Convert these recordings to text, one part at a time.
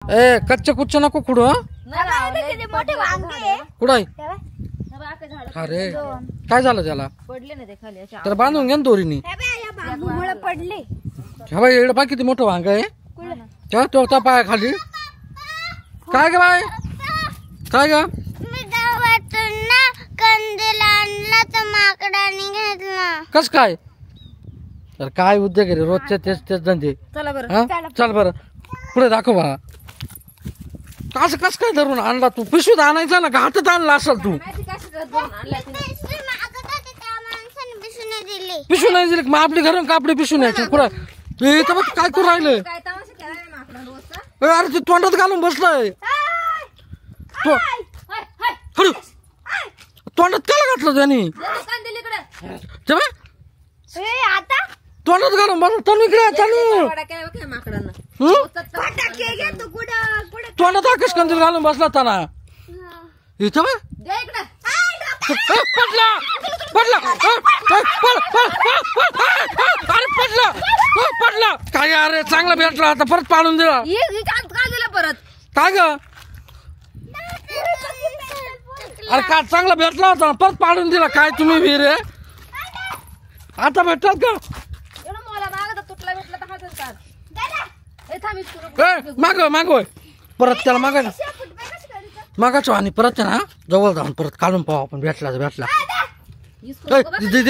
ए कच्चे कुच्चे नको कुठं मोठे वांगे कुठं अरे काय झालं त्याला पडले ना ते खाली तर बांधून घ्या ना दोरीनी पडले हा बाई एवढं पाय किती मोठं वांग आहे तेव्हा तो पाय खाली काय ग बाय काय ग मी गावातून ना कंदील आणला तर माकडाने घेतला कस काय तर काय उद्योग आहे रे रोजचे तेच तेच धंदे चला बरं हा चल बरं पुढे दाखव बा कसं कस काय धरून आणला तू पिशवीत आणायचा ना का हातात आणला असेल तू पिशवी नाही दिली मग आपली घरून कापडी पिशवी न्यायची पुढं इथं बघ काय करू राहिलं काय तमाशा केला माकडा अरे ते तोंडात घालून बसलाय तोंडात काय घातलं त्यांनी ते बघ, आता तोंडात घालून बसला तनु इकडे तनु माकडांना तोंडात आकाश कंदील घालून बसला त्यांना इथं बघ पडला पडला अरे पडला पडला काय अरे चांगला भेटला आता परत पाडून दिला परत काय ग अरे काय चांगला भेटला होता परत पाडून दिला काय तुम्ही वीर आता भेटतात का तुटला भेटला तर हातच मागव मागव परत त्याला मागा मागाचो आणि परत ना जवळ जाऊन परत काढून पाहू आपण भेटला भेटला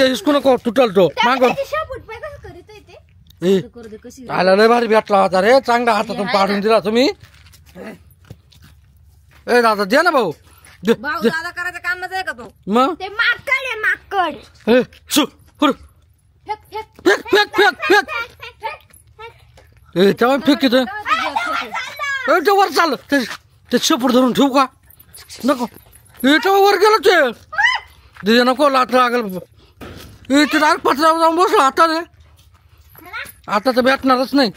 इसकू नको तुटल तो मागव आला लय भारी भेटला होता रे चांगला हातातून पाडून दिला तुम्ही ए दादा दे ना भाऊ भाऊ दादा करायचं कामच आहे का तो मग ते माकड आहे माकड फेक फेक फेक फेक ए तेव्हा फेक इथं ते वर चाल ते शेपूट धरून ठेवू का नको तेव्हा वर गेलं ते दिदे नको लाट लागल ते डायरेक्ट पटल्यावर जाऊन बसलो आता रे आता तर भेटणारच नाही